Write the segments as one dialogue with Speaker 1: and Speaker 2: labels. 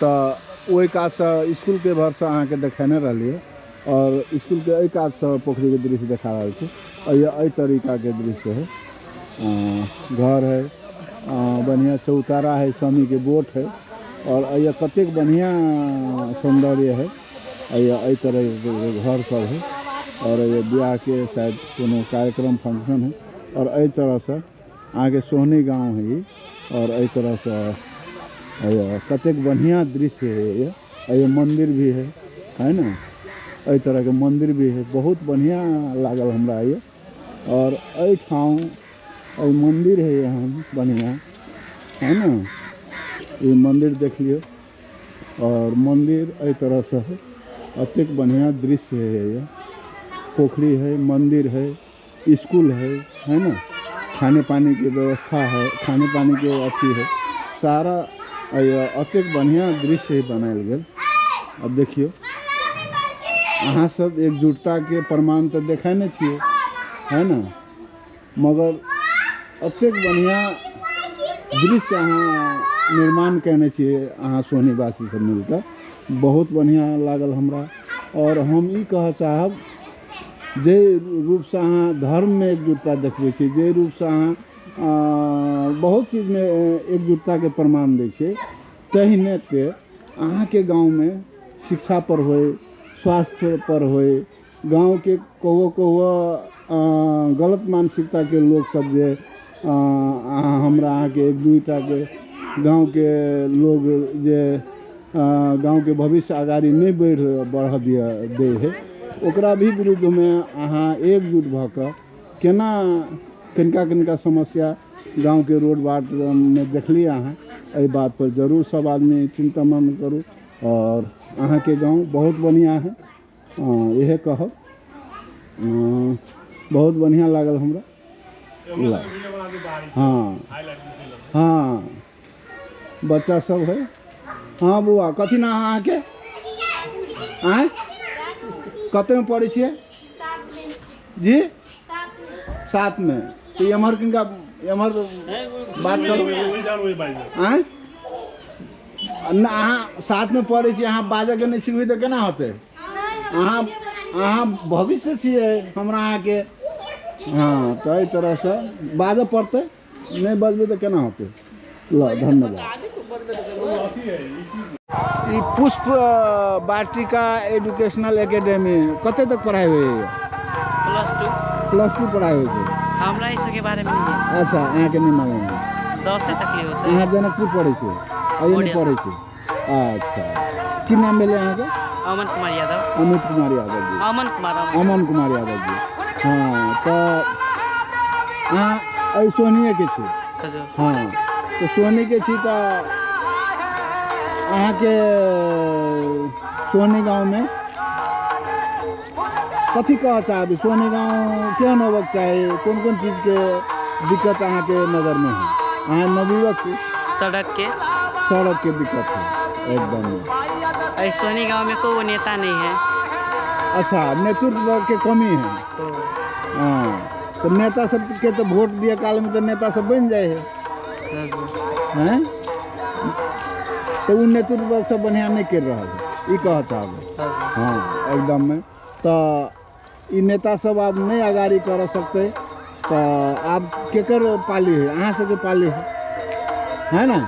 Speaker 1: तो ओहि कात से स्कूल के भर से अहाँ के देखेने रहिए और स्कूल के एहि कात से पोखरी के दृश्य देखा रहा है। एहि तरीका के दृश्य है। घर है, बढ़िया चौतारा है, स्वामी के बोट है और यह कतेक बढ़िया सौंदर्य है। एहि तरह के घर सब है और ये ब्याह के शायद कोनो कार्यक्रम फंक्शन है और एहि तरह से आगे सोहनी गांव है ये और एहि तरह से कतेक बढ़िया दृश्य है। ये मंदिर भी है ना, एहि तरह के मंदिर भी है, बहुत बढ़िया लागल हमरा ये। और एहि ठाम मंदिर है यहाँ बढ़िया है ना, ये मंदिर देख लियो और मंदिर एहि तरह से है, अत्यंत बढ़िया दृश्य है। ये पोखरी है, मंदिर है, स्कूल है ना, खाने पानी की व्यवस्था है, खाने पानी के अथी है, सारा अत्यंत बढ़िया दृश्य बनायल गेल। अब देखियो अहाँ सब एकजुटता के प्रमाण तो देखा नहीं छिए है ना, मगर अत्यंत बढ़िया दृश्य अहाँ निर्माण करने छिए अहाँ सोहनीवासी सब मिलकर, बहुत बढ़िया लागल हमरा। और हम ई कह चाहब जे रूप से अहाँ धर्म में एकजुटता देखबै छी, जे रूप से अहाँ बहुत चीज में एकजुटता के प्रमाण दै छै, तहिने ते अहाँ के गांव में शिक्षा पर होय, स्वास्थ्य पर होय, गांव के कहुआ गलत मानसिकता के लोग सब जे हमरा अहाँ के एक दुईटा के गांव के लोग जे गांव के भविष्य आगाड़ी नहीं बढ़ दे है, ओकरा भी विरुद्ध में अहाँ एकजुट भ के केना किनका समस्या गांव के रोड बाट में देखलिए अहाँ, एहि बात पर जरूर सब आदमी चिंता मन करू। और अहाँ के गांव बहुत बढ़िया है, यह कहब बहुत बढ़िया लागल हमरा। हाँ बच्चा सब है। हाँ बउआ कथी ना अहाँ के आए कते में पढ़े छिए जी? 7 में। तो एम्हर किनका एम्हर बात करू आए ना, अहाँ 7 में पढ़े छी, अहाँ बाजे के नहीं सीखबे तो केना होते? अहाँ भविष्य छिए हमरा अहाँ के। हाँ तो एहि तरह से बाजे पड़ते, नहीं बजबे तो केना होते। लो धन्यवाद। ई पुष्प वाटिका एजुकेशनल एकेडमी कते तक पढ़ाई हुई है? प्लस टू पढ़ाई हुई है।
Speaker 2: हमरा इस के बारे में नहीं है।
Speaker 1: अच्छा यहाँ के नहीं मालूम है?
Speaker 2: 10 से तक होते हैं।
Speaker 1: यहाँ जनकपुर पढ़े छे और नहीं पढ़े छे? अच्छा की नाम भेले यहाँ के?
Speaker 2: अमन कुमार यादव।
Speaker 1: अमित कुमार यादव जी। अमन कुमार यादव जी। हाँ तो अहाँ सोहनिए के छी? हाँ तो सोहनी के छी तो अहाँ के सोहनी गांव में कथी कह चाहबी? सोहनी गांव केहन होबक चाही? कौन कौन चीज के दिक्कत अहाँ के नजर में है? अहाँ नवयुवक छी।
Speaker 2: सड़क के दिक्कत है एकदम।
Speaker 1: सोहनी
Speaker 2: गांव में कोई नेता नहीं है। अच्छा
Speaker 1: नेतृत्व के कमी है। हाँ तो नेता सब के तो वोट दिए काल में तो नेता सब बन जाए हैं, तो उन नेतृत्व सब बढ़िया नहीं कर रहा है, ये कह चाहब। हाँ एकदम में। तो ये नेता सब आप नहीं आगाड़ी कर सकते, तो आप केकर पाली है? अहाँ सबके पाली है ना?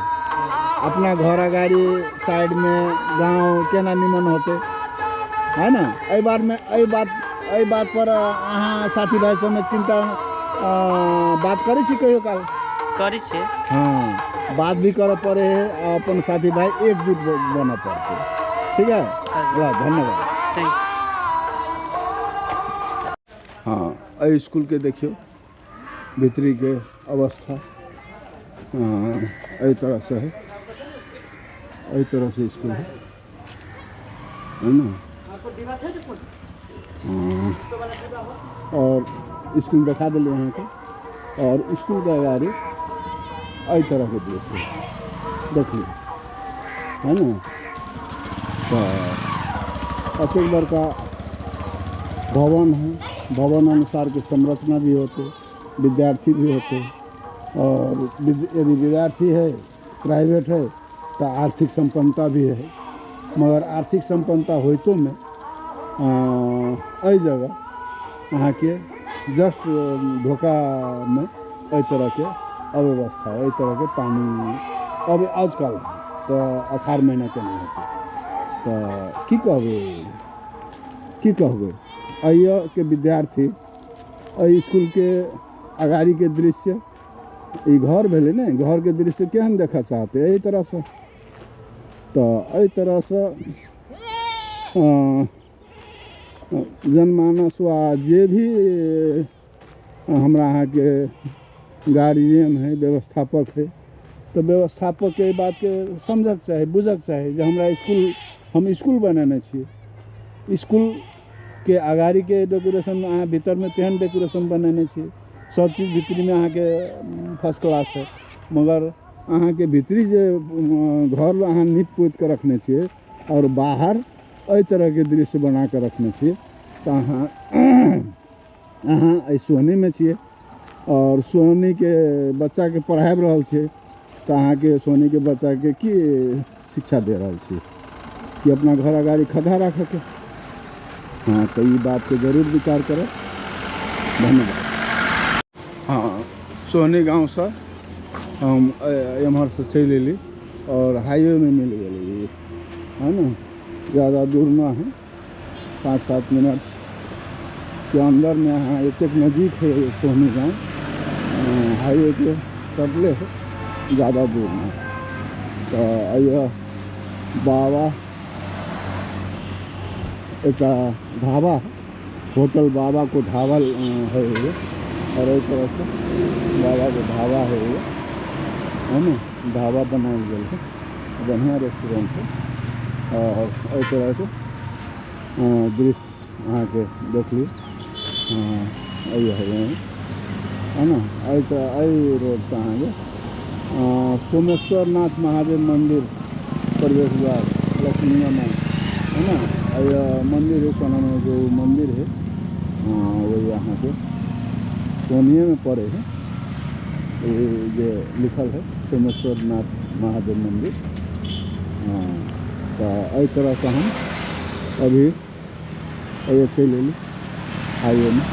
Speaker 1: अपना घर अगाड़ी साइड में गांव केना निमन होते है ना? एहि बात पर अहाँ साथी भाई सब में चिंता बात करे छी कहियो काल?
Speaker 2: करे छी।
Speaker 1: हाँ बात भी करे पड़े है, अपन साथी भाई एकजुट बना पड़ते। ठीक है, धन्यवाद। हाँ एहि स्कूल के देखियो भीतरी के अवस्था एहि तरह से है, एहि तरह से स्कूल है ना। और स्कूल दिखा दिले यहाँ के, और स्कूल के अगाड़ी एहि तरह के दृश्य देख ली है ना। तो अत्यंत बड़का भवन है, भवन अनुसार के संरचना भी होते, विद्यार्थी भी होते, और यदि विद्यार्थी है प्राइवेट है एकटा आर्थिक संपन्नता भी है, मगर आर्थिक संपन्नता होइतो में एहि जगह अहाँ के जस्ट ढोका में एहि तरह के अव्यवस्था, एहि तरह के पानी अब आजकल तो अखाड़ महीना के नहीं होते, तो की कहबे अइया के विद्यार्थी स्कूल के अगाड़ी के दृश्य ई घर भेले ने, घर के दृश्य केहन देखा चाहते एहि तरह से, तो एहि तरह से जनमानस वा जे भी हमरा अहाँ के गार्जियन है, व्यवस्थापक है, तो व्यवस्थापक के बात के समझक चाही, बुझक चाही जे हमरा हम स्कूल बनेने छियै, स्कूल के अगाड़ी के डेकोरेशन अहाँ भीतर में तेहन डेकोरेशन बनेने छियै, सब चीज भीतरी में अहाँ के फर्स्ट क्लास है, मगर अहाँ के भीतरी जे घर अहाँ नीप पोत के रखने छियै और बाहर एहि तरह के दृश्य बना के रखने छियै, तो अहाँ सोहनी में छियै और सोहनी के बच्चा के पढ़ाब रहल छियै, तो अहाँ के सोहनी के बच्चा के की शिक्षा दे रहल छियै कि अपना घर अगाड़ी खद्धा रखे के। हाँ, तो ये बात के जरूर विचार करें। धन्यवाद। हाँ, सोहनी गांव से हम एम्हर से चल एली और हाईवे में मिल गई है ना, ज़्यादा दूर ना है, 5-7 मिनट के अंदर में। हाँ, इतने नज़दीक है सोहनी गांव, हाईवे के सटले है, ज़्यादा दूर ना। तो अय्या बाबा एक ढाबा, होटल बाबा को ढाबा है ये, और एक तरह से बाबा को ढाबा है ये, है ना, ढाबा बनाया गया है, बढ़िया रेस्टोरेंट है, और एक तरह के दृश्य अहाँ के देख ली। है ना, एहि रोड से अहाँ के सोमेश्वर नाथ महादेव मंदिर प्रवेश द्वार लक्ष्मीया में, है ना, मंदिर है, सोना में जो मंदिर है वही यहाँ के सोनिया में पड़े है, ये जो लिखल है सोमेश्वर नाथ महादेव मंदिर। तो एहि तरह से हम अभी ये चल एली हाईवे में।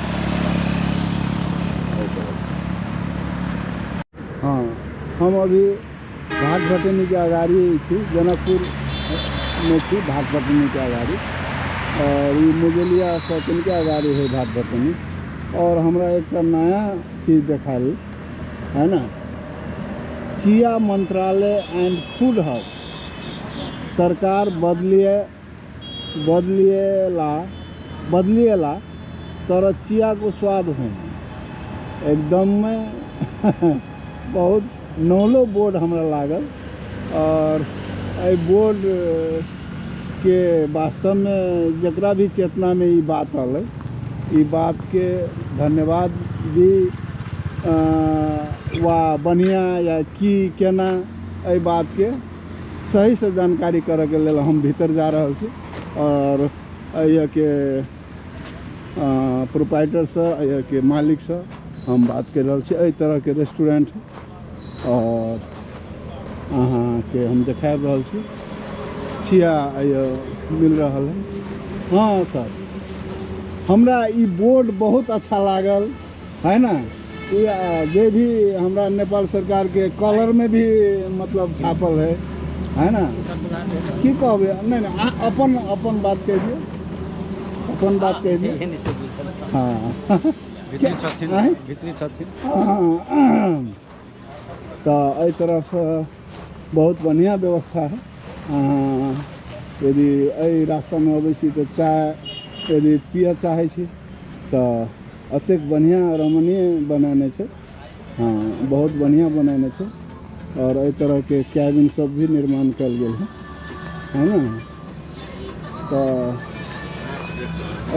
Speaker 1: हाँ, हम अभी भाट भटनी के अगाड़ी छी, जनकपुर में छी, भाट भटनी के अगाड़ी, और ये मुगलिया से के अगाड़ी है भाट भटनी। और हमरा एक नया चीज़ देखाई, है ना, चिया मंत्रालय एंड फूड हब सरकार बदलिएला तरह चिया को स्वाद है एकदम में बहुत नौलो बोर्ड हमरा लागल, और ए बोर्ड के वास्तव में जकरा भी चेतना में ये बात आल, ये बात के धन्यवाद दी वा बढ़िया या की केना ए बात के सही से जानकारी करे के लेल हम भीतर जा रहा छी, और ये के प्रोप्राइटर से, ये के मालिक से हम बात कर रहा छी। एहि तरह के रेस्टोरेंट और अहाँ के हम देखा रहा छी, चिया मिल रहा है। हाँ सर, हमरा ई बोर्ड बहुत अच्छा लागल, है ना, ये जे भी हमरा नेपाल सरकार के कलर में भी मतलब छापल है ना, की कहबे, नहीं अपन बात कह दिए, अपन बात कह दिए। हाँ तो एहि तरह से बहुत बढ़िया व्यवस्था है। यदि एहि रास्ता में अबै छी तो चाय यदि पिए चाहे छी तो अतेक बढ़िया रमणीय बनाने छे। हाँ, बहुत बढ़िया बनाने छे, और एहि तरह के कैबिन सब भी निर्माण कल गेल है ना। तो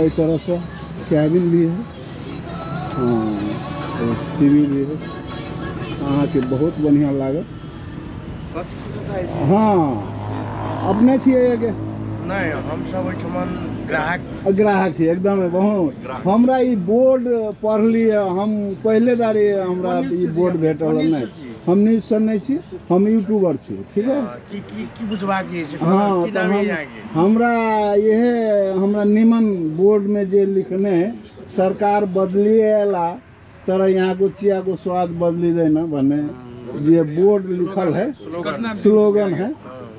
Speaker 1: एहि तरह से कैबिन भी है, टीवी भी है, अहाँ के बहुत बढ़िया लागत। हाँ, अपने छियै के
Speaker 3: नहीं, हम सब ओहिठमन
Speaker 1: ग्राहक छी एकदम बहुत हमरा ई बोर्ड पढ़लिए हम पहले दारी हमरा ई बोर्ड भेटल नहीं हम न्यूज से नहीं छी हम यूट्यूबर छी ठीक है
Speaker 3: की बुझबाक छै
Speaker 1: हाँ तो हमरा यह हमरा निमन बोर्ड में जे लिखने सरकार बदलिएला तरह यहाँ को चिया को स्वाद बदली देना बने ये बोर्ड लिखल है स्लोगन है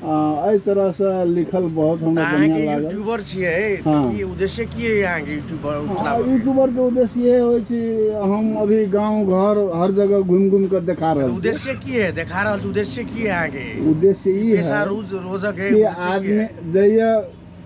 Speaker 1: एहि तरह से लिखल बहुत हमरा बढ़िया लागल
Speaker 3: यूट्यूबर छियै की उद्देश्य की है यहाँ के
Speaker 1: यूट्यूबर के उद्देश्य ये होय छै हम अभी गांव घर हर जगह घूम घूम कर दिखा रहे हैं
Speaker 3: उद्देश्य की है दिखा रहा उद्देश्य की है यहाँ के
Speaker 1: उद्देश्य ये है
Speaker 3: रोजक है
Speaker 1: कि आदमी जइया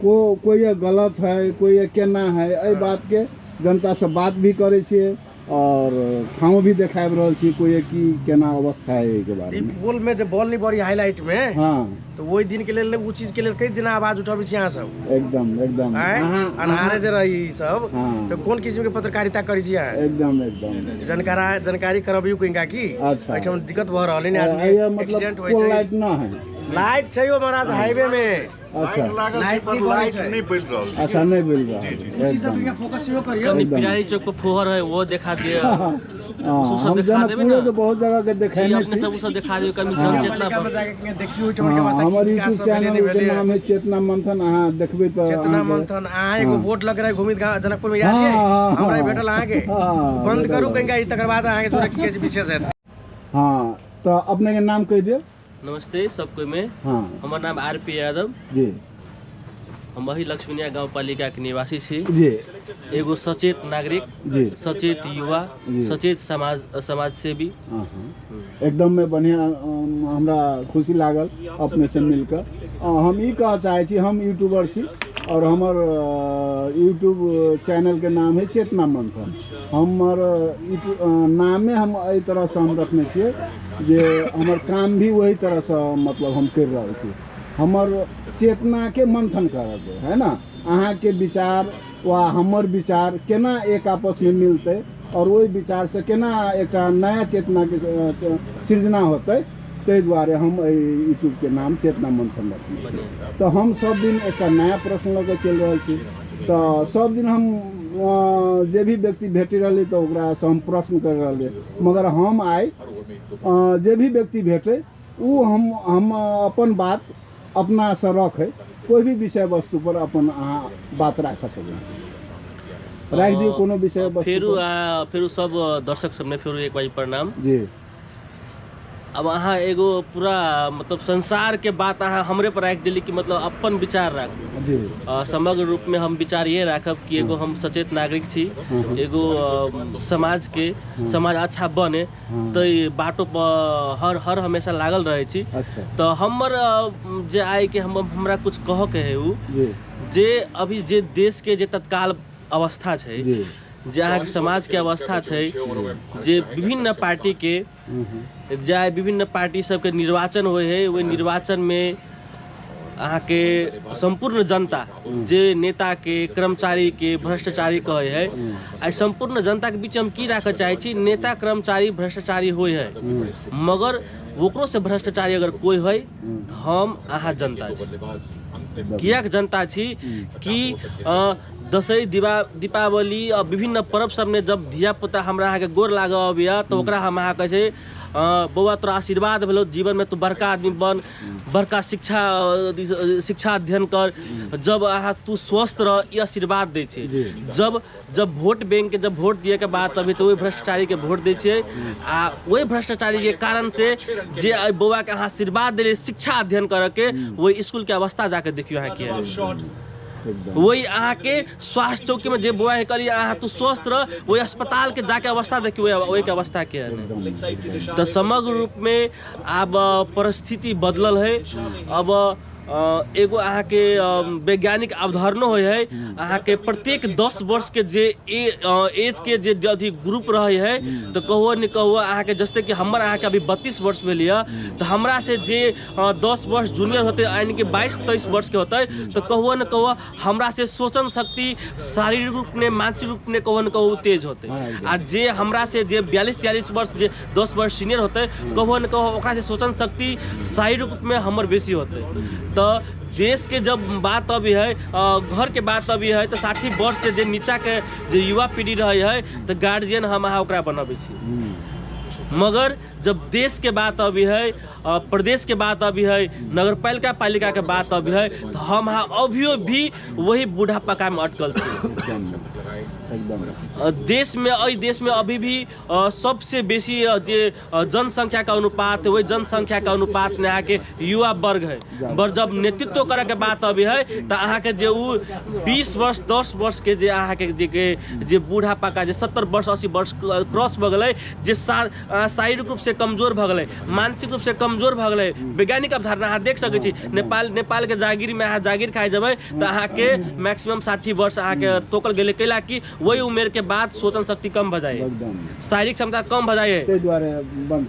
Speaker 1: कोई गलत है कोई केना है एहि बात के जनता से बात भी करे छियै और ठाव भी देखाब रहल छी कोई की केना अवस्था है के बारे में
Speaker 3: बोल में जब बॉल नहीं बड़ी हाईलाइट में
Speaker 1: हाँ
Speaker 3: तो वही दिन के लिए वो चीज के लिए कई दिन आवाज उठाबे छी यहाँ सब
Speaker 1: एकदम
Speaker 3: अनहारे जे रही सब
Speaker 1: हाँ।
Speaker 3: तो कौन किस्म के पत्रकारिता करी छी यहाँ
Speaker 1: एकदम
Speaker 3: जानकारी करबियो कहीं की
Speaker 1: अच्छा
Speaker 3: एठम दिक्कत भ रहल है आदमी
Speaker 1: मतलब कोई लाइट ना है
Speaker 3: लाइट छै हो महाराज हाईवे में
Speaker 1: अच्छा
Speaker 3: लाइट नहीं
Speaker 4: बल रहा
Speaker 1: अच्छा नहीं मिल रहा है
Speaker 3: सब पे फोकस यो करियो
Speaker 2: पिरारी चौक पर फुहर है वो दिखा दिए
Speaker 1: हम जनकपुर के बहुत जगह के देखेने
Speaker 2: अपने सब सब दिखा दिए कमी चेतना पर
Speaker 3: देखियो
Speaker 1: हमर यूट्यूब चैनल के नाम है चेतना मंथन अहाँ देखबे तो
Speaker 3: चेतना मंथन अहाँ एगो बोर्ड लग रहा है घुमित जनकपुर में याद है हमरा भेटल अहाँ के बंद करू कहीं तकर बाद अहाँ के तोरा की विशेष है
Speaker 1: हां तो अपने के नाम कह दियो
Speaker 2: नमस्ते सबको में
Speaker 1: हाँ
Speaker 2: हमार नाम आरपी यादव
Speaker 1: जी
Speaker 2: हम वही लक्ष्मीनिया गांव पालिका के निवासी छी
Speaker 1: जी
Speaker 2: एगो सचेत नागरिक
Speaker 1: जी
Speaker 2: सचेत युवा
Speaker 1: जी।
Speaker 2: सचेत समाज सेवी
Speaker 1: एकदम में बढ़िया हमरा खुशी लागल अपने से मिलकर हम ई कह चाहे छी हम यूट्यूबर छी और हमार यूट्यूब चैनल के नाम है चेतना मंथन हमर नामे हम एहि तरह से हम रखने छियै जे हमर काम भी वही तरह से मतलब हम कर रहल छी हमर चेतना के मंथन करब है ना अहाँ के विचार वा हमर विचार केना एक आपस में मिलते और वही विचार से केना एक नया चेतना के सृजना होते ताहि दुआरे हम यूट्यूब के नाम चेतना मंथन रखने छी तो हम सब दिन एक नया प्रश्न लग चल रहा छी तो सब दिन हम जे भी व्यक्ति भेटी रही तो ओकरा से हम प्रश्न कर रहे मगर हम आए जे भी व्यक्ति भेटे वो हम अपन बात अपना से रखे कोई भी विषय वस्तु पर अपन अहाँ बात रख सकै छी राख दियो कोनो विषय वस्तु
Speaker 2: फेरू सब दर्शक सबने फेरू एक बार प्रणाम
Speaker 1: जी
Speaker 2: अब अहाँ एगो पूरा मतलब संसार के बात अहाँ हमरे पर राख दिली कि मतलब अपन विचार राख
Speaker 1: जी
Speaker 2: समग्र रूप में हम विचार ये राखब कि एगो हम सचेत नागरिक छी एगो समाज के समाज अच्छा बने तो बाटो पर हर हमेशा लागल रहे छी
Speaker 1: अच्छा
Speaker 2: तो हमर जे आए कि हमरा कुछ कह के है उ जे अभी जे देश के जे तत्काल अवस्था छै जे अहाँ के समाज के अवस्था छै जे विभिन्न पार्टी के जाय विभिन्न पार्टी सबके निर्वाचन होय है वही निर्वाचन में अहाँ के संपूर्ण जनता जे नेता के कर्मचारी के भ्रष्टाचारी कहे है आ संपूर्ण जनता के बीच हम की राखे चाहे छी नेता कर्मचारी भ्रष्टाचारी होय है मगर ओकरो से भ्रष्टाचारी अगर कोई है हम अहाँ जनता छी किया जनता छी कि दशई दीपावली और विभिन्न पर्व सब में जब धिया पुता हमरा अहाँ के गोर लागऽ अबैया तो ओकरा हम अहाँ कहे छै बौआ तोरा आशीर्वाद भेलो जीवन में तू बड़का आदमी बन बड़का शिक्षा अध्ययन कर जब अहाँ तू स्वस्थ रह ये आशीर्वाद दै छै जब वोट बैंक के जब वोट दिए के बाद तभी तो वही भ्रष्टाचारी के वोट दै छै आ वही भ्रष्टाचारी के कारण से जे बौआ के अहाँ आशीर्वाद दिले शिक्षा अध्ययन करे के वही स्कूल के अवस्था जाके देखियो अहाँ के वही अहाँ के स्वास्थ्य चौकी में जे बुआ करी अहाँ तू स्वस्थ रह वही अस्पताल के जाके अवस्था देखियो वही के अवस्था के है तो समग्र रूप में अब परिस्थिति बदलल है अब एगो अहाँ के वैज्ञानिक अवधारणा होय है अहाँ के प्रत्येक 10 वर्ष के जे एज के जे अथी ग्रुप रहे है तो कहो न कहो अहाँ के जैसे कि हमर अहाँ के अभी 32 वर्ष भेलिए तो हमरा से जे 10 वर्ष जूनियर होते यानी कि 22-23 वर्ष के होते तो कहो न कहो हमरा से सोचन शक्ति शारीरिक रूप में मानसिक रूप में कहो न कहो तेज होते आ जे हमरा से जे 42-43 वर्ष जे 10 वर्ष सीनियर होते कहो न कहो ओकरा से सोचन शक्ति शारीरिक रूप में हमर बेसी होते तो देश के जब बात अभी है घर के बात अभी है तो 60 वर्ष से जे नीचा के जे युवा पीढ़ी रहे है तो गार्जियन हम अहाँ ओकरा बनबै छी। मगर जब देश के बात अभी है प्रदेश के बात अभी है नगर पालिका के बात अभी है तो हम अहाँ अभियो भी वही बूढ़ापा में अटकल छी। देश में अभी भी सबसे बेसी जे जनसंख्या का अनुपात है वही जनसंख्या का अनुपात में यहाँ के युवा वर्ग है। पर जब नेतृत्व करे के बात अभी है तो अहाँ के जे 20 वर्ष 10 वर्ष के जे अहाँ के जे बूढ़ापा का जे 70 वर्ष 80 वर्ष क्रॉस भ गए जे शारीरिक रूप से कमजोर भ गए मानसिक रूप से कमजोर भ गए वैज्ञानिक अवधारणा अहाँ देख सकै छी। नेपाल के जागीर में अहाँ जागीर खाए जब तो अहाँ के मैक्सिमम 60 वर्ष अहाँ के तोकल गेले कैला कि वही उम्र के बाद सोचन शक्ति कम भ जाए शारीरिक क्षमता कम भ जाए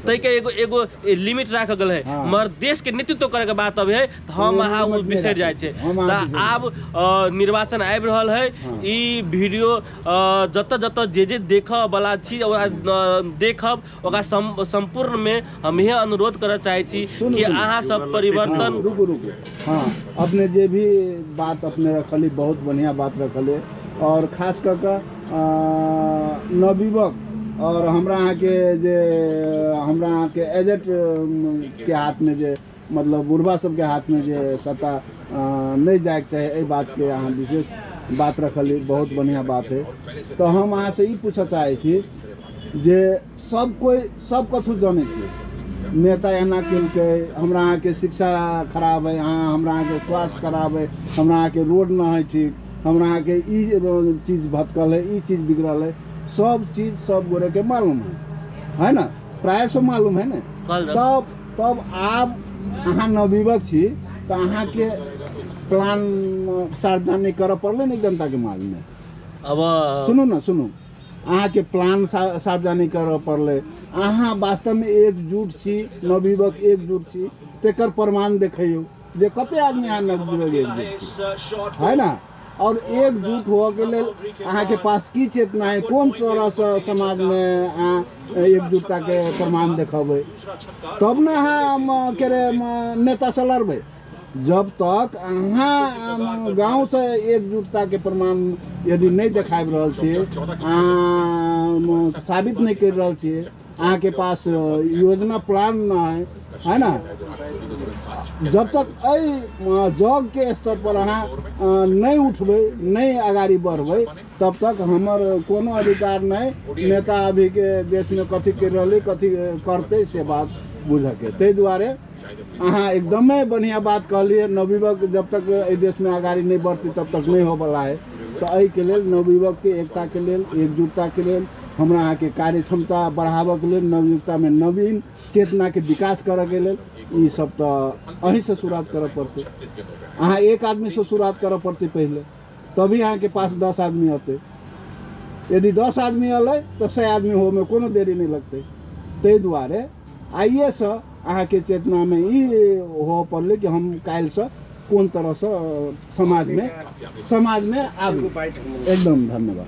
Speaker 2: तै के एगो लिमिट राखल गेल है। मगर देश के नेतृत्व करे के बात अब है तो हम अहाँ बिसर जाए छे। आब निर्वाचन आबि रहल है ई वीडियो जत जे देख वाला छी देखब ओकरा संपूर्ण में हम यह अनुरोध करे चाहे छी कि अहाँ सब परिवर्तन
Speaker 1: रुको हाँ अपने जे भी बात अपने रखली बहुत बढ़िया बात रखले और खास कर नवयुवक और हमरा अहाँ के एजेड के हाथ में जे मतलब बुढ़वा सबके हाथ में जे सत्ता नहीं जाए के चाहे एहि बात के अहाँ विशेष बात रखली बहुत बढ़िया बात है। तो हम अहाँ से ई पूछे चाहे छी जे सब कथु जाने छी नेता एना केलकै हमरा अहाँ के शिक्षा खराब है हमरा अहाँ के स्वास्थ्य खराब है हमरा अहाँ के रोड न है ठीक हमरा अहाँ के ई चीज भटकल है ई चीज बिगड़ल है सब चीज सब गोरे के मालूम है ना प्राय सब मालूम है ना। तब आप अहाँ नवयुवक छी तो अहाँ के प्लान सार्वजनिक करे पड़ले नहीं जनता के माल में। अब सुनू अहाँ के प्लान सार्वजनिक करे पड़ले अहाँ वास्तव में एकजुट छी नवयुवक एकजुट छी तेकर प्रमाण देखियो जे कते आदमी अहाँ नवयुवक एकजुट छी है ना और एकजुट हो के लेल अहाँ के पास की चेतना है कौन तरह से समाज में एकजुटता के प्रमाण देखबै तब ना अहाँ के नेता से लड़बै। जब तक अहाँ गांव से एकजुटता के प्रमाण यदि नहीं देखाबि रहल छियै साबित नहीं कर रहल छियै अहाँ के पास योजना प्लान न है ना जब तक जग के स्तर पर अहाँ नहीं उठबै नहीं आगाड़ी बढ़बै तब तक हमर कोनो अधिकार नहीं नेता अभी के देश में कथी कर रहलै कथी करते से बात बुझे के। ताहि दुआरे अहाँ एकदमै बढ़िया बात कहलिए नवयुवक जब तक एहि देश में आगाड़ी नहीं बढ़ती तब तक नहीं होवला है। तो एहि के लेल नवयुवक के एकता के लेल एकजुटता के लेल हमरा अहाँ के कार्य क्षमता बढ़ाबे के लेल नवयुवकता में नवीन चेतना के विकास करे के लेल ई सब तो अहीं से शुरुआत करे पड़ते अहाँ एक आदमी से शुरुआत करे पड़ते पहले तभी अहाँ के पास 10 आदमी होते यदि 10 आदमी अलै तो 100 आदमी हो में कोनो देरी नहीं लगते। ताहि दुआरे आइए से अहाँ के चेतना में ई हो पड़ले कि हम काल्हि से कोन तरह से समाज में आबू। एकदम धन्यवाद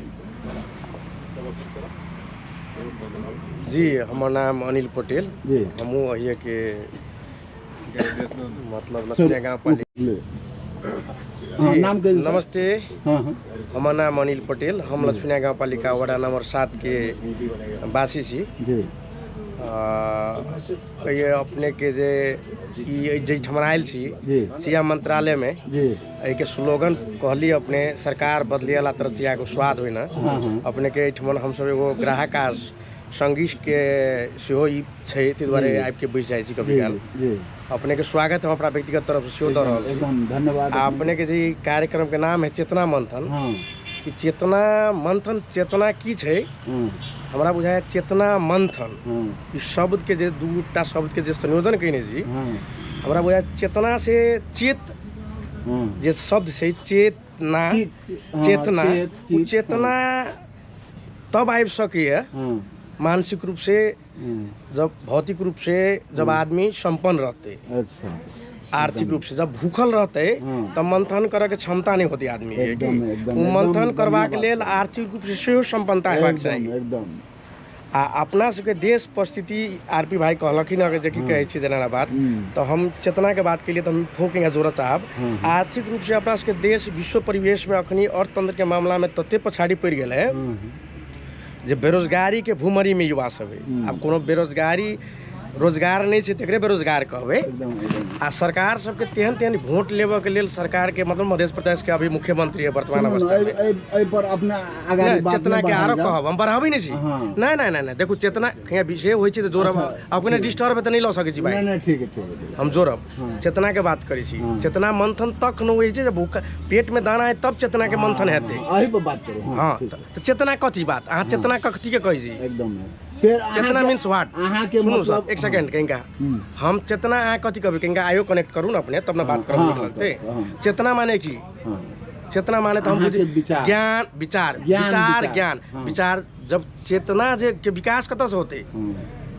Speaker 3: जी। हमार नाम अनिल पटेल
Speaker 1: जी
Speaker 3: हमू अहिए के मतलब लक्ष्मी गाँव पालिका
Speaker 1: नाम के
Speaker 3: नमस्ते।
Speaker 1: हाँ
Speaker 3: हमार नाम अनिल पटेल हम लक्ष्मी गाँव पालिका वार्ड नंबर 7 के वासी छी
Speaker 1: जी।
Speaker 3: ये अपने के जे ठमराइल छी सिया मंत्रालय में
Speaker 1: जी
Speaker 3: के स्लोगन कहली अपने सरकार बदले वाला तरह चिया को स्वाद होई ना अपने के ठमन हम सब एगो ग्राहक संगीत के सेहो ई छै तै दुआरे आबि के बैस जाइ छी कभी काल अपने के स्वागत हम अपना व्यक्तिगत तरफ से सेहो दऽ रहल छी।
Speaker 1: एकदम धन्यवाद।
Speaker 3: अपने के जे कार्यक्रम के नाम है चेतना मंथन ई चेतना मंथन चेतना की छै हमरा बुझाय चेतना मंथन ई शब्द के जे दूटा शब्द के जे संयोजन कइने छी हमरा बुझाय चेतना से चेत जे शब्द छै चेतना चेतना चेतना तब आबि सकैए मानसिक रूप से जब भौतिक रूप से जब आदमी संपन्न रहते
Speaker 1: अच्छा
Speaker 3: आर्थिक रूप से जब भूखल रहते तब मंथन करे के क्षमता नहीं होती आदमी के। मंथन करबा के लेल आर्थिक रूप से सेहो संपन्नता हेबाक चाही।
Speaker 1: एकदम
Speaker 3: आ अपना सबके देश परिस्थिति आरपी भाई कहलखिन अगर जे की कहै छी जेना बात तो हम चेतना के बात के लिए तो हम ठोकेंगे जोड़ा साहब आर्थिक रूप से अपना सबके देश विश्व परिवेश में अखनी अर्थतंत्र के मामला में तते पछाड़ी पड़ गए है जे बेरोजगारी के भूमरी में युवा सब है। अब कोनो बेरोजगारी रोजगार नहीं है तकरे बेरोजगार कहबे। आ सरकार सबके तेहन तेहन वोट लेबे के लेल सरकार के मतलब मध्य प्रदेश के अभी मुख्यमंत्री है वर्तमान अवस्था में
Speaker 1: पर अपना आगाड़ी बात
Speaker 3: चेतना के आरो कहब हम बढ़ाबी नहीं छी। नहीं देखू चेतना यहाँ विषय होई छी त जोरब अपने डिस्टर्ब त नहीं ल सकै छी भाई।
Speaker 1: नहीं ठीक है
Speaker 3: हम जोरब चेतना के बात करै छी। चेतना मंथन तक न होई छै जब भूख पेट में दाना है तब चेतना के मंथन हेतै।
Speaker 1: अही पर बात करू।
Speaker 3: हां तो चेतना कथी बात अहाँ चेतना कथी के कहै छी
Speaker 1: एकदम फिर
Speaker 3: चेतना मीन्स व्हाट
Speaker 1: अहाँ के
Speaker 3: सुनो
Speaker 1: मतलब
Speaker 3: सर एक सेकंड कहेंगे हम चेतना अहाँ कथी कहबै कहेंगे आयो कनेक्ट करू ना अपने तब ना बात करब निक लगते। चेतना माने की चेतना माने तो हम ज्ञान विचार ज्ञान विचार जब चेतना जे के विकास कतऽ से होते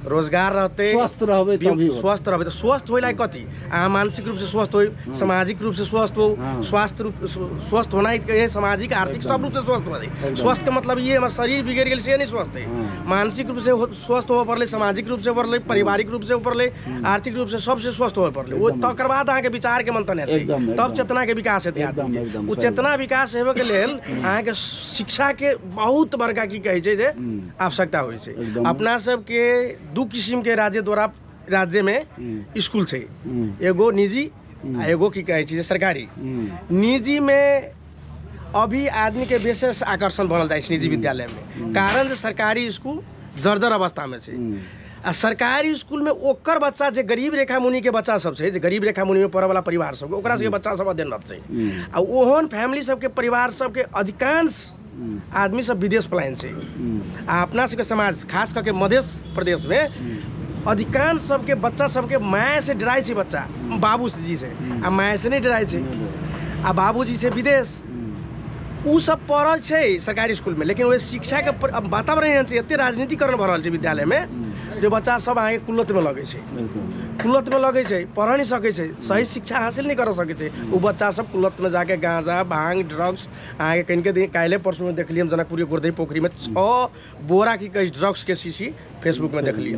Speaker 3: रोजगार रहते
Speaker 1: स्वस्थ रहबे तभी
Speaker 3: तो स्वस्थ होइला कथी अहाँ मानसिक रूप से स्वस्थ हो सामाजिक रूप से स्वस्थ हो स्वास्थ्य रूप स्वस्थ होना ही सामाजिक आर्थिक सब रूप से स्वस्थ हो। स्वस्थ का मतलब ये हमारा शरीर बिगड़ गया से नहीं स्वस्थ है। मानसिक रूप से स्वस्थ हो पड़े सामाजिक रूप से पड़े पारिवारिक रूप से पड़े आर्थिक रूप से सबसे स्वस्थ हो पड़े वो तकर बाद अहाँ के विचार के मंथन है तब चेतना के विकास है। वो चेतना विकास हेबे के लेल अहाँ के शिक्षा के बहुत बड़का की कहे छै जे आवश्यकता होइ छै। अपना सब के दू किस्म के राज्य में स्कूल छै एगो निजी आ एगो की कहे छै सरकारी। निजी में अभी आदमी के विशेष आकर्षण बनल जाइ छै निजी विद्यालय में कारण जे सरकारी स्कूल जर्जर अवस्था में छै। आ सरकारी स्कूल में ओकर बच्चा जे गरीब रेखा मुनि के बच्चा सब छै जे गरीब रेखा मुनि में पढ़े वाला परिवार सब ओकरा सबके बच्चा सब अध्ययनरत छै। आ ओहन फैमिली सबके परिवार सबके अधिकांश आदमी सब विदेश पलायन छै। आ अपना सबके समाज खास करके मध्य प्रदेश में अधिकांश सबके बच्चा सबके माय से डराय छै बच्चा बाबूजी से आ माय से नहीं डराय छै आ बाबूजी से विदेश उ सब पढ़ल छै सरकारी स्कूल में। लेकिन वो शिक्षा के वातावरण एहन छै एते राजनीतिकरण भ रहल छै विद्यालय में जो बच्चा सब अहाँ के कुल्लत में लगे छै पढ़ नहीं सके छै सही शिक्षा हासिल नहीं कर सके छै। वो बच्चा सब कुल्लत में जाके गांजा भांग ड्रग्स अहाँ के कहीं के दिन काल्हि परसों में देखलिए हम जनकपुरी गुरदई पोखरी में 6 बोरा की कई ड्रग्स के शीशी फेसबुक में देखलिए।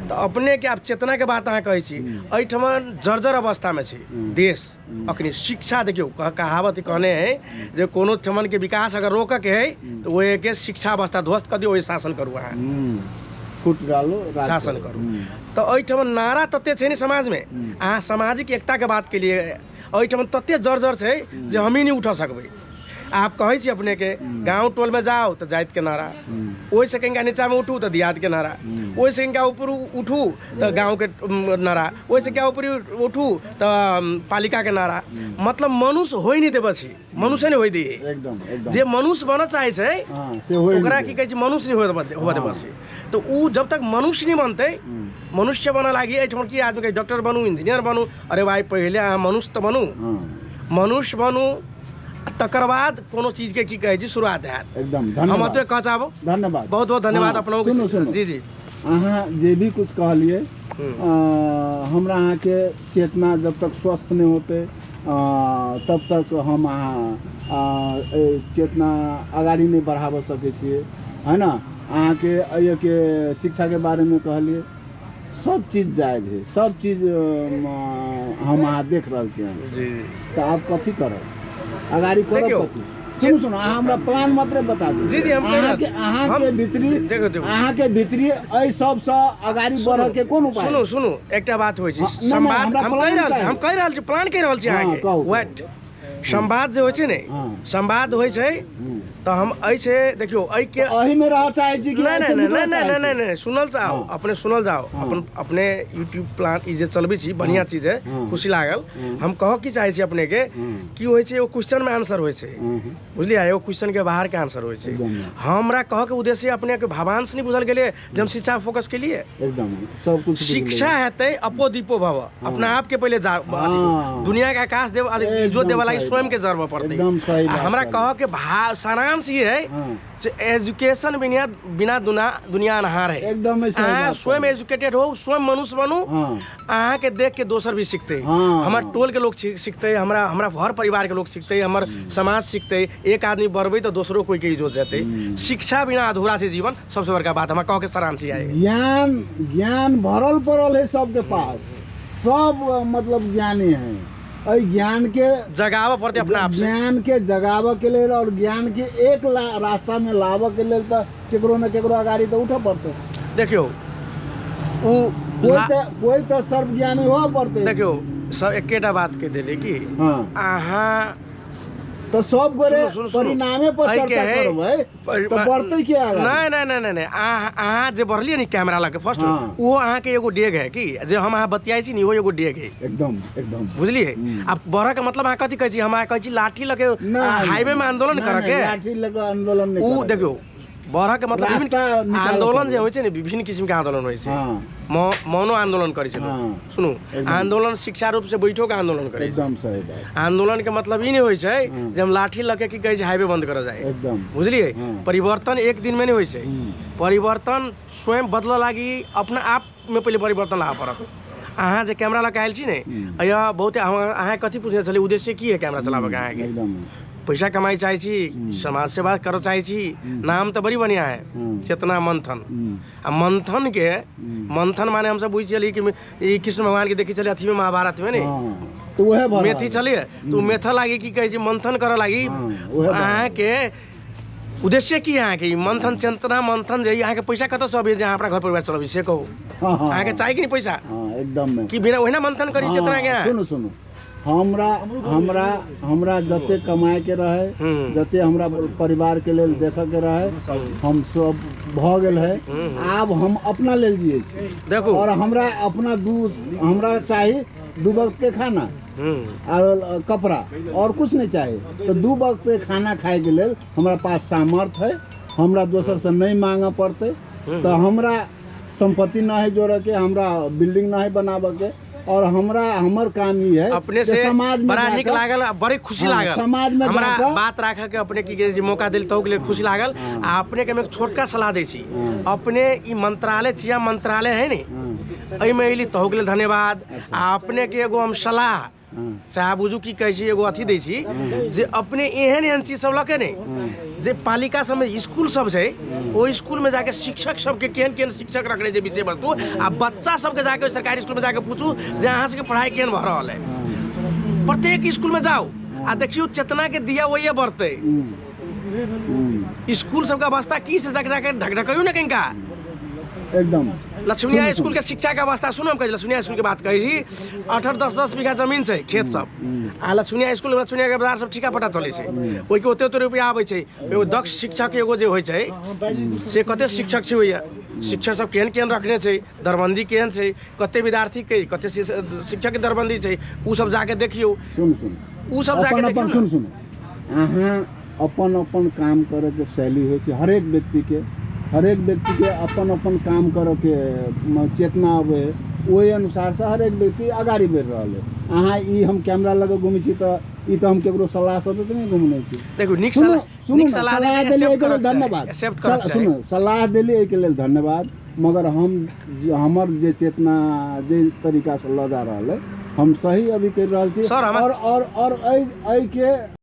Speaker 3: तो अपने के आप चेतना के बात अहाँ कहै छी एहिठमन जर्जर अवस्था में छै देश अखनी शिक्षा देखियो कहावत कहने है जे कोनो ठमन के विकास अगर रोक के है तो वो के शिक्षा अवस्था ध्वस्त कर दियो शासन करू अहाँ
Speaker 1: फुट डालो
Speaker 3: शासन करू। तो एहिठमन नारा तते छै ने समाज में अहाँ सामाजिक एकता के बात के लिए एहिठमन तते जर्जर छै जे हम ही नहीं उठा सकबै। आप कहे छी अपने के गांव टोल में जाओ तो जाइत के नारा ओहि से कहीं नीचा में उठू तो दियाद के नारा ओहि से कहीं ऊपर उठू तो गांव के नारा ओहि से क्या ऊपर उठू तो पालिका के नारा मतलब मनुष्य हो नहीं देबे छी मनुष्य नहीं होई दी जे मनुष्य बन चाहे छै ओकरा की कहै छै मनुष्य नहीं होबे देबे छी। तो उ जब तक मनुष्य नहीं बनते मनुष्य बना लागी एठमन की आदमी के डॉक्टर बनू इंजीनियर बनू अरे भाई पहले अहाँ मनुष्य तो बनू मनुष्य बनू तकर बाद कोनो चीज के की कहे जी शुरुआत है
Speaker 1: एकदम।
Speaker 3: हम अतबे कह चाहबो
Speaker 1: धन्यवाद
Speaker 3: बहुत बहुत धन्यवाद अपना
Speaker 1: सुनो
Speaker 3: जी
Speaker 1: अहाँ जे भी कुछ कहलिए हमरा अहाँ के चेतना जब तक स्वस्थ नहीं होते तब तक हम अहाँ चेतना आगाड़ी नहीं बढ़ाब सके छिए है ना। अहाँ के शिक्षा के बारे में कहलिए सब चीज जायज है सब चीज हम अहाँ देख रहे छी तो आप कथी करब आगाड़ी करब कथी सुनो हमरा प्लान मात्र बता दू
Speaker 3: जी हम
Speaker 1: अहाँ के भीतरी एहि सब से आगाड़ी बढ़ के कोन उपाय
Speaker 3: सुनो एकटा बात होय छै संवाद हम कह रहल छी प्लान कह रहल छी अहाँ के वेट संवाद जे होय छै ने संवाद होय छै तो हम ऐसे देखियो ऐ के
Speaker 1: एही में रह चाहे छी कि
Speaker 3: नहीं सुनल जाओ अपने सुनल जाओ अपन अपने YouTube प्लान ई जे चलबे छी बढ़िया चीज है खुशी लागल। हम कह की चाहे छी अपने के की होय छै एगो क्वेश्चन में आंसर होय छै बुझलिए एगो क्वेश्चन के बाहर के आंसर होय छै। हमरा कह के उद्देश्य अपने के भावांश नहीं बुझल गेले जब शिक्षा फोकस के लिए
Speaker 1: एकदम सब कुछ
Speaker 3: शिक्षा हेतै अपो दीपो भव अपना आप के पहले दुनिया के आकाश देव जो देवाला स्वयं के जरूरत पड़ते
Speaker 1: एकदम सही बात
Speaker 3: हमरा
Speaker 1: कहलियै।
Speaker 3: कह के सारांश ये है
Speaker 1: हाँ।
Speaker 3: जे एजुकेशन बिना दुनिया अनहार है।
Speaker 1: एकदम सही
Speaker 3: अहाँ
Speaker 1: बात
Speaker 3: स्वयं एजुकेटेड हो, स्वयं मनुष्य बनू,
Speaker 1: हाँ।
Speaker 3: अहाँ के देख के दोसर भी सीखते।
Speaker 1: हाँ,
Speaker 3: हमार
Speaker 1: हाँ।
Speaker 3: टोल के लोग सीखते, हमरा घर परिवार के लोग सीखते, हमर समाज सीखते। एक आदमी बढ़बे तो दूसरों कोई के इज्जत देते। शिक्षा बिना अधूरा से जीवन सबसे बड़का बात हमरा कह के सारांश ये है।
Speaker 1: ज्ञान भरल पड़ल है सबके पास, सब मतलब ज्ञानी है। अइ ज्ञान के
Speaker 3: जगाव पड़ते अपना आप से।
Speaker 1: ज्ञान के जगाव के लेल और ज्ञान के एक रास्ता में लाव के लेल तो केकरो न केकरो अगाड़ी तो उठे पड़ते।
Speaker 3: देखियो
Speaker 1: कोई तो सर्वज्ञानी हो पड़ते।
Speaker 3: देखियो सब एकेटा बात के देले कि
Speaker 1: हाँ।
Speaker 3: अहाँ
Speaker 1: तो सब गोरे
Speaker 3: सुनो।
Speaker 1: परिणामे पर
Speaker 3: अइ के
Speaker 1: चर्चा
Speaker 3: है,
Speaker 1: करबै तो बढ़ते क्या आगा?
Speaker 3: नहीं अहाँ जे बढ़लिए नी कैमरा लगे फर्स्ट,
Speaker 1: हाँ।
Speaker 3: वो अहाँ के एगो डेग है कि जे हम अहाँ बतियाई छी नी, वो एगो डेग है।
Speaker 1: एकदम एकदम
Speaker 3: बुझलिए? अब बढ़ के मतलब अहाँ कथी कहै छी? हम अहाँ कहै छी लाठी लगे हाईवे में आंदोलन करे के।
Speaker 1: लाठी लगे आंदोलन नहीं
Speaker 3: ऊ
Speaker 1: करे।
Speaker 3: देखियो बढ़ के मतलब
Speaker 1: रास्ता
Speaker 3: विभिन्न
Speaker 1: निकालऽ
Speaker 3: आंदोलन
Speaker 1: पड़ै।
Speaker 3: जे होइ छै ने, विभिन्न किसिम के आंदोलन होइ छै।
Speaker 1: हाँ।
Speaker 3: मौनो आंदोलन करे छै लोग।
Speaker 1: हाँ।
Speaker 3: सुनू,
Speaker 1: एकदम।
Speaker 3: आंदोलन शिक्षा रूप से बैठो के आंदोलन करे छै।
Speaker 1: एकदम सही बात।
Speaker 3: आंदोलन के मतलब ई नहीं होइ छै
Speaker 1: हाँ।
Speaker 3: जे हम लाठी लगे की कहै छै हाईवे बंद करल जाए।
Speaker 1: एकदम
Speaker 3: बुझलिए?
Speaker 1: हाँ।
Speaker 3: परिवर्तन एक दिन में नहीं होइ छै। परिवर्तन स्वयं बदल लागी अपना आप में पहले परिवर्तन ला पड़त। अहाँ जे कैमरा लगा आयल छी ने, या बहुत अहाँ कथी पूछने छले उद्देश्य की है कैमरा चलाबे के? अहाँ के
Speaker 1: एकदम
Speaker 3: पैसा कमाई चाहे छी, समाज सेवा कर चाहे छी। नाम तो बड़ी बढ़िया है, चेतना मंथन। आ मंथन के मंथन माने हम सब बुझ चली कि ई कृष्ण भगवान के देखी चले अथी में महाभारत में ने,
Speaker 1: तो वह
Speaker 3: मेथी चलिए तो मेथा लागी की कहे छी मंथन कर लागी। अहाँ के उद्देश्य की अहाँ के मंथन चेतना मंथन जे अहाँ के पैसा कत से अभी जहाँ अपना घर परिवार चलाबी से कहू? अहाँ के चाहिए कि नहीं पैसा?
Speaker 1: एकदम
Speaker 3: कि बिना ओहिना मंथन करी चेतना के?
Speaker 1: सुनो सुनो, हमरा जते कमाए के रहे, जते हमरा परिवार के लेल देखे के रहे, हम सब भ गेल है। अब हम अपना लेल जिए छी।
Speaker 3: देखो
Speaker 1: और हमरा अपना हमरा चाहिए 2 वक्त के खाना और कपड़ा और कुछ नहीं चाहिए। तो 2 वक्त के खाना खाए के लेल हमरा पास सामर्थ्य है, हमरा दोसर से नहीं मांगा पड़ते। तो हमरा संपत्ति ना है जोड़े के, हमरा बिल्डिंग ना है बनावे के, और हमर काम ये है
Speaker 3: अपने से
Speaker 1: समाज में
Speaker 3: बड़ा निक लागल, बड़ी खुशी लागल
Speaker 1: समाज में
Speaker 3: हमरा
Speaker 1: जाकर
Speaker 3: बात राखे के अपने की जे मौका दिल तो के लिए खुशी लागल। आ अपने के हम एक छोटका सलाह दै छी। अपने ई मंत्रालय छिया, मंत्रालय है ने, एहि में एली तो के लिए धन्यवाद। आ अपने के एगो हम सलाह चाहे बुझू की कहै छी, एगो अथी दै छी जे अपने एहन चीज सब लके ने, जे पालिका सब में स्कूल सब छै, ओ स्कूल में जाके शिक्षक सबके केहन शिक्षक रखने जे विषय वस्तु, आ बच्चा सबके जाके सरकारी स्कूल में जाके पूछू जे अहाँ सबके पढ़ाई केहन भ रहल है। प्रत्येक स्कूल में जाओ आ देखियो चेतना के दिया वही बढ़ते। स्कूल सबके अवस्था की से जाके ढकढकइयो ना कहीं का।
Speaker 1: एकदम
Speaker 3: लक्ष्मीया स्कूल के शिक्षा के अवस्था सुनो, हम कहे लक्ष्मीया स्कूल के बात कही छी। 8-10 बीघा जमीन छै, खेत सब। आ लक्ष्मीया स्कूल लक्ष्मीया के बाजार सब ठीका पता चले छै, ओइ के ओते रुपया आबै छै। एगो दक्ष शिक्षक एगो जे होइ छै से कते शिक्षक छै होइया, शिक्षक सब केहन रखने छै, दरबंदी केहन छै, कते विद्यार्थी के कते शिक्षक के दरबंदी छै, उ सब जाके देखियो।
Speaker 1: सुन
Speaker 3: उ सब जाके देखियो।
Speaker 1: सुन अहाँ अपन काम करे के शैली होइ छै। हर एक व्यक्ति के अपन काम करे के चेतना आवे, ओहि अनुसार से हर एक व्यक्ति आगाड़ी बढ़ रहा है। अहाँ ई हम कैमरा लगे घूमे छी तो ई तो हम केकरो सलाह सब तो नहीं घूमने छी।
Speaker 3: देखो निक
Speaker 1: सलाह देली एके लेल धन्यवाद। सुनो, सलाह देली एके लेल धन्यवाद, मगर हमर जे चेतना जे तरीका से लऽ जा रहल है, हम सही अभी कर रहल छी। और के